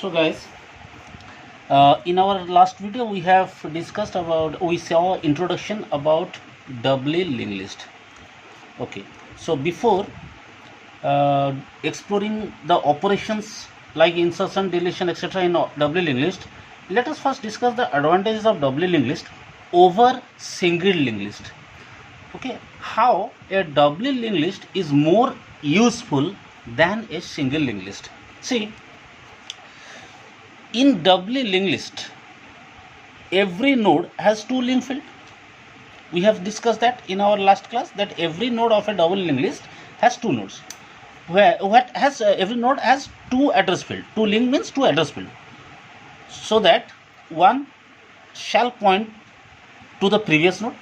So guys, in our last video we saw introduction about doubly linked list. Okay, so before exploring the operations like insertion, deletion, etc. in doubly linked list, let us first discuss the advantages of doubly linked list over single linked list. Okay, how a doubly linked list is more useful than a single linked list. See, in doubly linked list, every node has two link field. We have discussed that in our last class, that every node of a double linked list has two nodes. Every node has two address field. Two link means two address field. So that one shall point to the previous node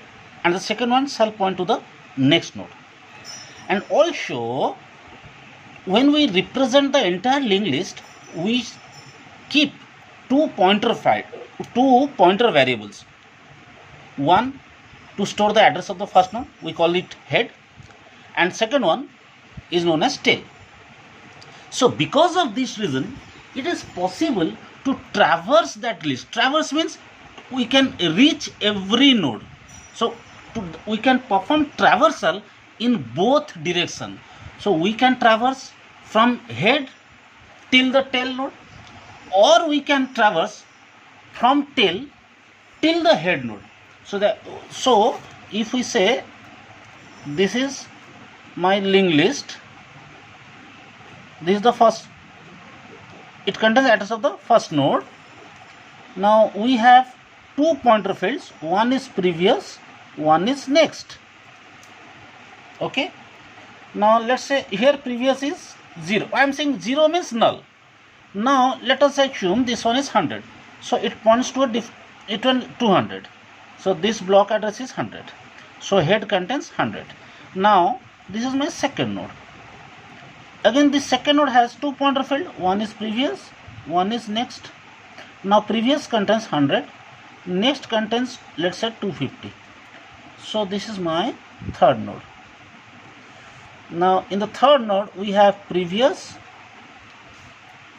and the second one shall point to the next node. And also, when we represent the entire linked list, we keep two pointer variables. One to store the address of the first node, we call it head, and second one is known as tail. So because of this reason, it is possible to traverse that list. Traverse means we can reach every node. So we can perform traversal in both direction. So we can traverse from head till the tail node, or we can traverse from tail till the head node. So if we say this is my linked list, this is the first, it contains the address of the first node. Now we have two pointer fields, one is previous, one is next. Okay, now let's say here previous is 0. I am saying 0 means null. Now let us assume this one is 100, so it points to 200. So this block address is 100. So head contains 100. Now this is my second node. Again, this second node has two pointer field. One is previous, one is next. Now previous contains 100. Next contains, let's say, 250. So this is my third node. Now in the third node we have previous,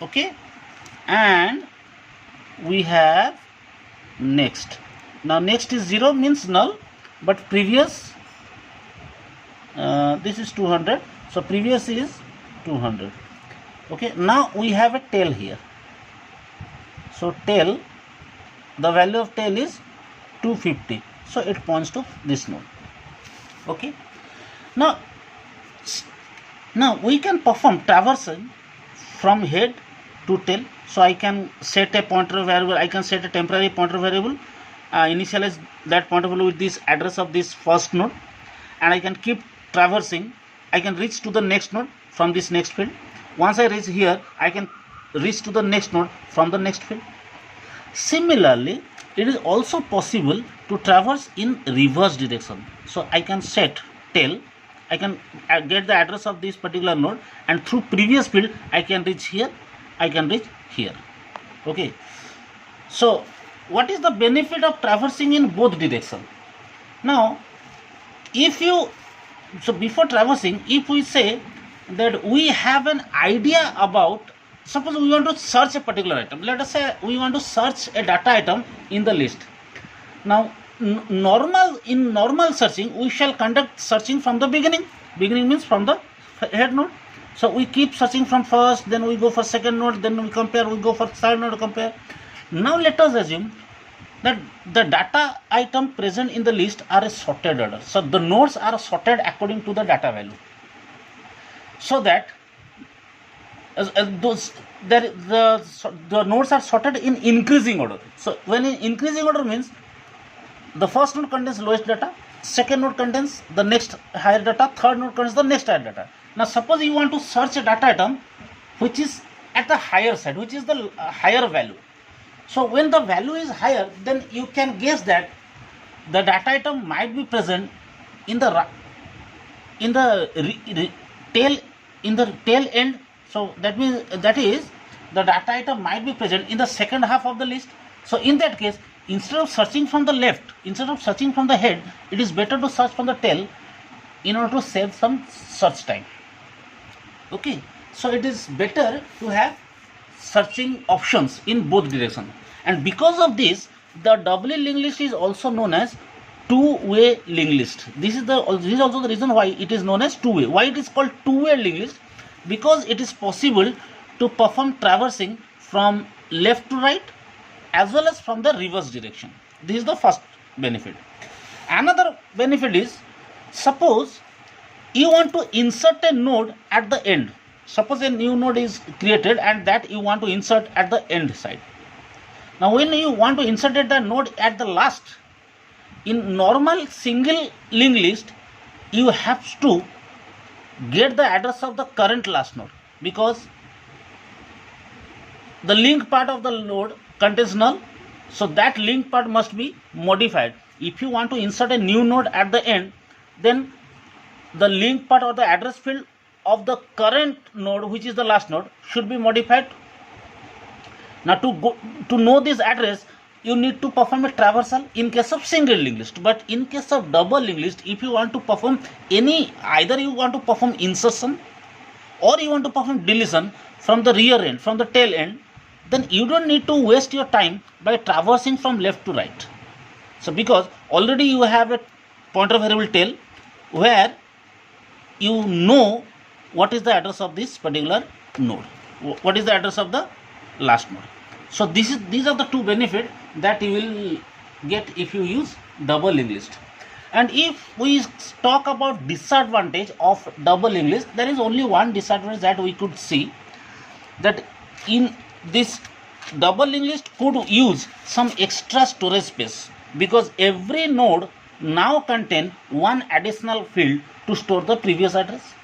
okay, and we have next. Now next is 0 means null, but previous, this is 200, so previous is 200. Okay, now we have a tail here. So tail, the value of tail is 250, so it points to this node. Okay, now we can perform traversing from head to tail. So I can set a pointer variable, I can set a temporary pointer variable, initialize that pointer variable with this address of this first node, and I can keep traversing. I can reach to the next node from this next field. Once I reach here, I can reach to the next node from the next field. Similarly, it is also possible to traverse in reverse direction. So I can set tail, I can get the address of this particular node, and through previous field I can reach here, I can reach here. Okay, so what is the benefit of traversing in both directions? Now before traversing, if we say that we have an idea about, suppose we want to search a particular item, let us say we want to search a data item in the list. Now in normal searching, we shall conduct searching from the beginning means from the head node. So we keep searching from first, then we go for second node, then we compare, we go for third node, compare. Now let us assume that the data item present in the list are a sorted order. So the nodes are sorted according to the data value, so that the nodes are sorted in increasing order. So when in increasing order means the first node contains lowest data, second node contains the next higher data, third node contains the next higher data. Now suppose you want to search a data item which is at the higher side, which is the higher value. So when the value is higher, then you can guess that the data item might be present in the tail end. So that is the data item might be present in the second half of the list. So in that case, instead of searching from the left, instead of searching from the head, it is better to search from the tail in order to save some search time. Okay, so it is better to have searching options in both direction, and because of this the doubly linked list is also known as two-way linked list. This is also the reason why it is known as two-way. Why it is called two-way linked list? Because it is possible to perform traversing from left to right as well as from the reverse direction. This is the first benefit. Another benefit is, suppose you want to insert a node at the end. Suppose a new node is created and that you want to insert at the end side. Now when you want to insert the node at the last, in normal single linked list you have to get the address of the current last node, because the link part of the node contains null, so that link part must be modified. If you want to insert a new node at the end, then the link part or the address field of the current node, which is the last node, should be modified. Now to know this address, you need to perform a traversal in case of single linked list. But in case of double linked list, if you want to perform either you want to perform insertion or you want to perform deletion from the rear end, from the tail end, then you don't need to waste your time by traversing from left to right. So because already you have a pointer variable tail where you know what is the address of this particular node, what is the address of the last node. So these are the two benefits that you will get if you use double linked list. And if we talk about disadvantage of double linked list, there is only one disadvantage that we could see, that in this double linked list could use some extra storage space, because every node now contain one additional field to store the previous address,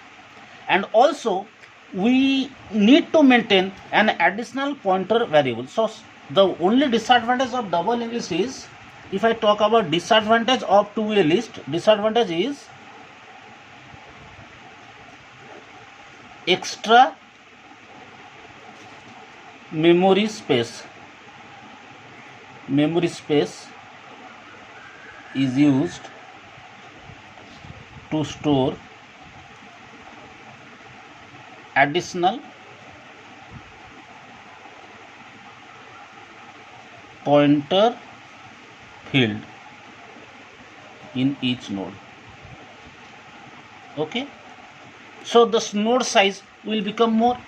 and also we need to maintain an additional pointer variable. So the only disadvantage of double linked list is, if I talk about disadvantage of two-way list, disadvantage is extra memory space. Memory space is used to store additional pointer field in each node. Okay, so the node size will become more,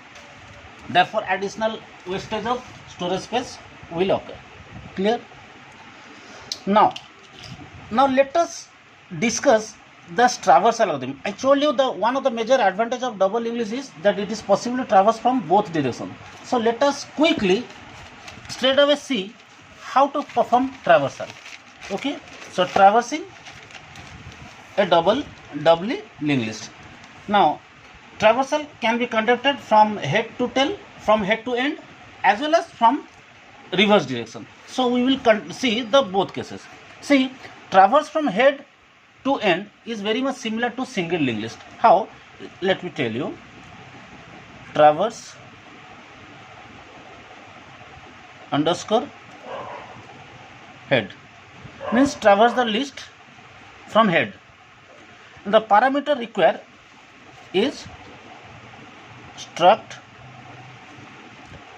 therefore additional wastage of storage space will occur. Clear? Now let us discuss the traversal algorithm. I told you the one of the major advantage of double linked list is that it is possible to traverse from both directions. So let us quickly straight away see how to perform traversal. Okay, so traversing a doubly linked list. Now traversal can be conducted from head to tail, from head to end, as well as from reverse direction. So we will see the both cases. See, traverse from head to end is very much similar to single linked list. How? Let me tell you. Traverse underscore head means traverse the list from head. The parameter required is struct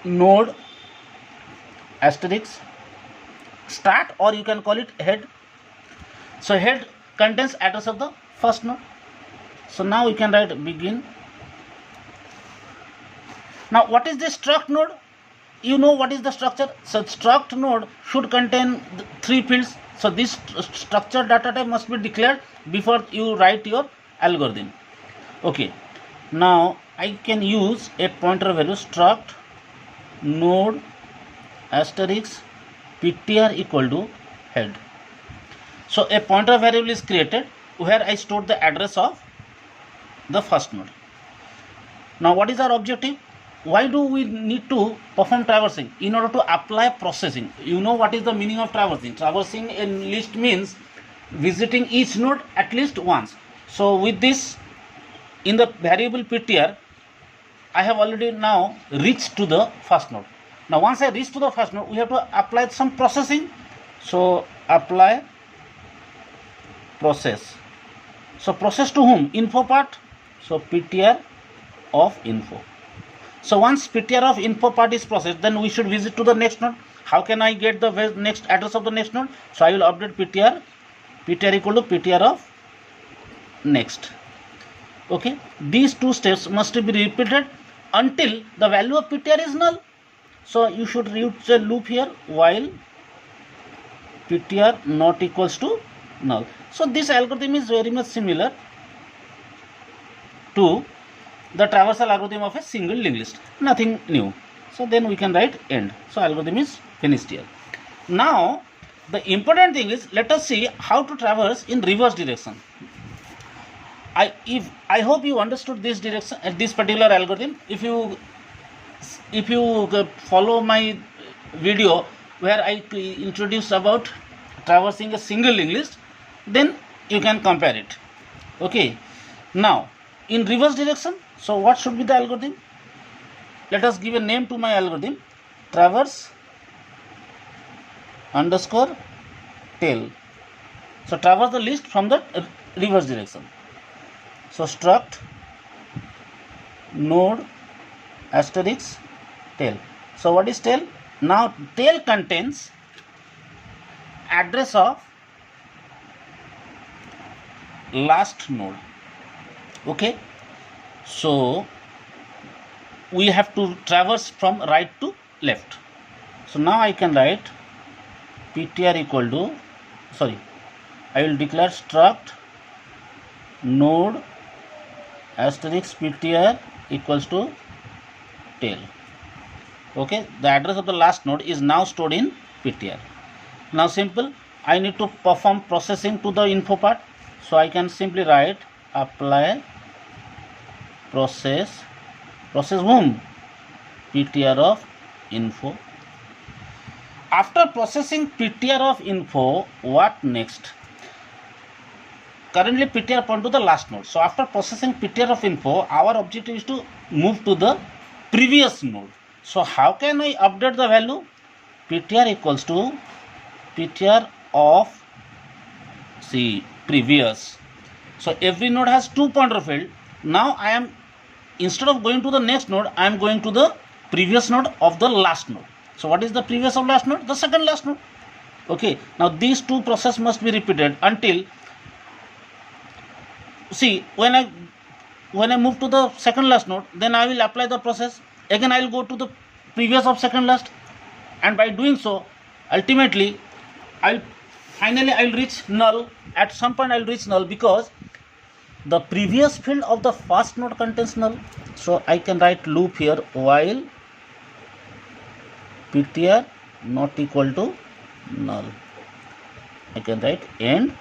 node asterisk start, or you can call it head. So head contains address of the first node. So now we can write begin. Now what is the struct node? You know what is the structure. So struct node should contain three fields. So this structured data type must be declared before you write your algorithm. Okay, now I can use a pointer value struct node asterisk ptr equal to head. So a pointer variable is created where I stored the address of the first node. Now what is our objective? Why do we need to perform traversing? In order to apply processing. You know what is the meaning of traversing. Traversing in list means visiting each node at least once. So with this, in the variable ptr, I have already now reached to the first node. Now once I reach to the first node, we have to apply some processing. So apply process. So process to whom? Info part. So ptr of info. So once ptr of info part is processed, then we should visit to the next node. How can I get the next address of the next node? So I will update ptr equal to ptr of next. Okay, these two steps must be repeated until the value of ptr is null. So you should use a loop here while ptr not equals to null. So this algorithm is very much similar to the traversal algorithm of a single linked list, nothing new. So then we can write end. So algorithm is finished here. Now the important thing is, let us see how to traverse in reverse direction. I hope you understood this direction, this particular algorithm. If you follow my video where I introduced about traversing a single linked list, then you can compare it. Okay, now in reverse direction, so what should be the algorithm? Let us give a name to my algorithm, traverse underscore tail. So traverse the list from the reverse direction. So struct node asterisk tail. So what is tail? Now tail contains address of last node. Okay, so we have to traverse from right to left. So now I can write ptr equal to, I will declare struct node asterisk ptr equals to tail. Okay, the address of the last node is now stored in ptr. Now simple, I need to perform processing to the info part. So I can simply write apply process whom? ptr of info. After processing ptr of info, what next? Currently ptr point to the last node. So after processing ptr of info, our objective is to move to the previous node. So how can I update the value? ptr equals to ptr of previous. So every node has 2 pointer field. Now I am, instead of going to the next node, I am going to the previous node of the last node. So what is the previous of last node? The second last node. Okay, now these two processes must be repeated until, when I move to the second last node, then I will apply the process. Again I will go to the previous of second last, and by doing so, ultimately I will reach null. At some point I will reach null because the previous field of the first node contains null. So I can write loop here while ptr not equal to null. I can write end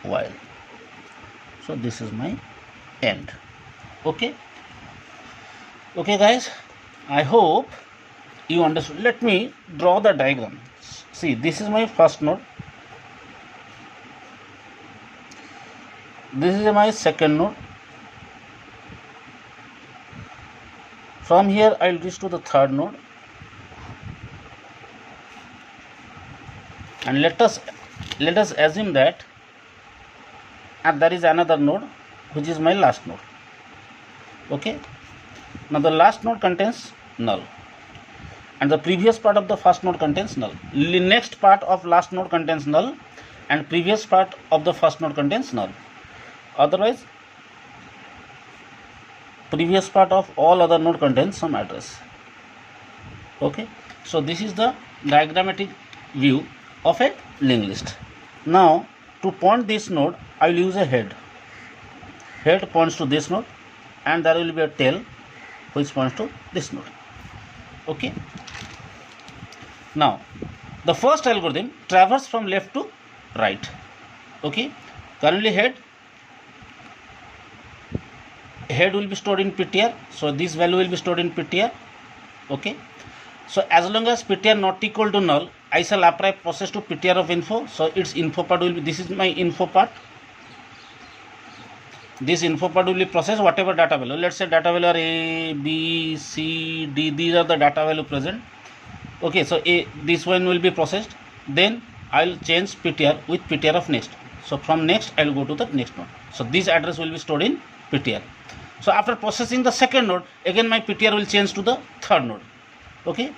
while. So this is my end. Okay guys, I hope you understood. Let me draw the diagram. See, this is my first node, this is my second node. From here I will reach to the third node, and let us assume that there is another node which is my last node. Okay, now the last node contains null and the previous part of the first node contains null. The next part of last node contains null and previous part of the first node contains null. Otherwise, previous part of all other node contains some address. Okay, so this is the diagrammatic view of a linked list. Now to point this node, I will use a head. Head points to this node, and there will be a tail which points to this node. Okay, now the first algorithm traverses from left to right. Okay, currently head will be stored in ptr, so this value will be stored in ptr. Okay, so as long as ptr not equal to null, I shall apply process to ptr of info. So its info part will be, this is my info part. This info part will be processed whatever data value. Let's say data value are A, B, C, D. These are the data value present. Okay, so this one will be processed. Then I will change ptr with ptr of next. So from next I will go to the next node. So this address will be stored in ptr. So after processing the second node, again my PTR will change to the third node. Okay,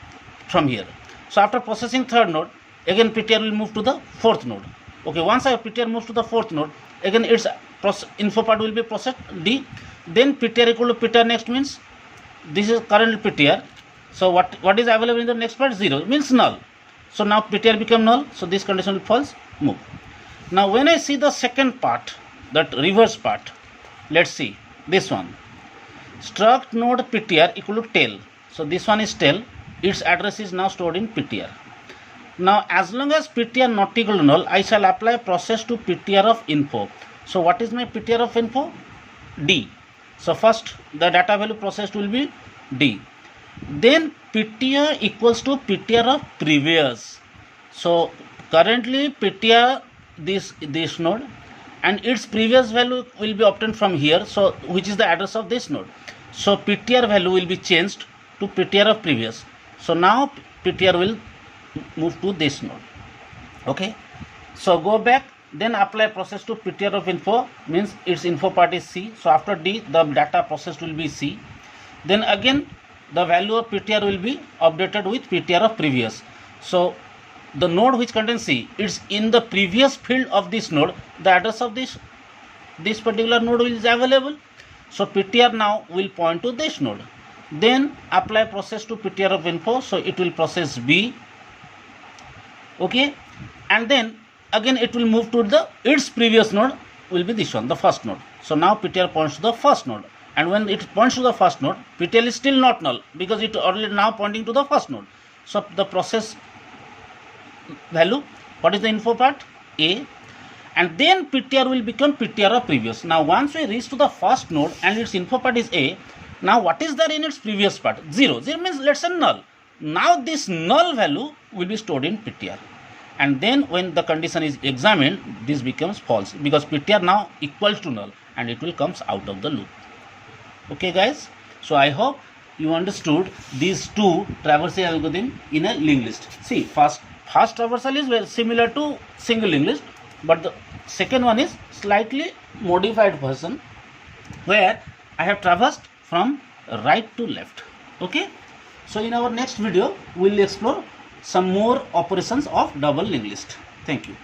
from here. So after processing third node, again PTR will move to the fourth node. Okay, once I PTR moves to the fourth node, again its info part will be processed D. Then PTR equal to PTR next means this is current PTR. So what is available in the next part? 0 means null. So now PTR become null. So this condition will false. Move. Now when I see the second part, that reverse part, let's see this one. Struct node PTR equal to tail. So this one is tail. Its address is now stored in PTR. Now as long as PTR not equal to null, I shall apply process to PTR of info. So what is my PTR of info? D. So first the data value processed will be D. Then PTR equals to PTR of previous. So currently PTR this node and its previous value will be obtained from here, so which is the address of this node. So PTR value will be changed to PTR of previous. So now PTR will move to this node. Okay, so go back, then apply process to PTR of info, means its info part is C. So after D, the data processed will be C. Then again the value of PTR will be updated with PTR of previous. So the node which contains C, it's in the previous field of this node, the address of this particular node is available. So PTR now will point to this node. Then apply process to PTR of info, so it will process B. Okay, and then again it will move to its previous node will be this one, the first node. So now PTR points to the first node, and when it points to the first node, PTR is still not null because it already now pointing to the first node. So the process value, what is the info part? A, and then PTR will become PTR of previous. Now once we reach to the first node and its info part is A, now what is there in its previous part? 0. 0 means let's say null. Now this null value will be stored in PTR, and then when the condition is examined, this becomes false because PTR now equals to null and it will comes out of the loop. Okay guys, so I hope you understood these two traversal algorithm in a linked list. See, fast traversal is very similar to single linked list, but the second one is slightly modified version where I have traversed from right to left. Okay, so in our next video we will explore some more operations of double linked list. Thank you.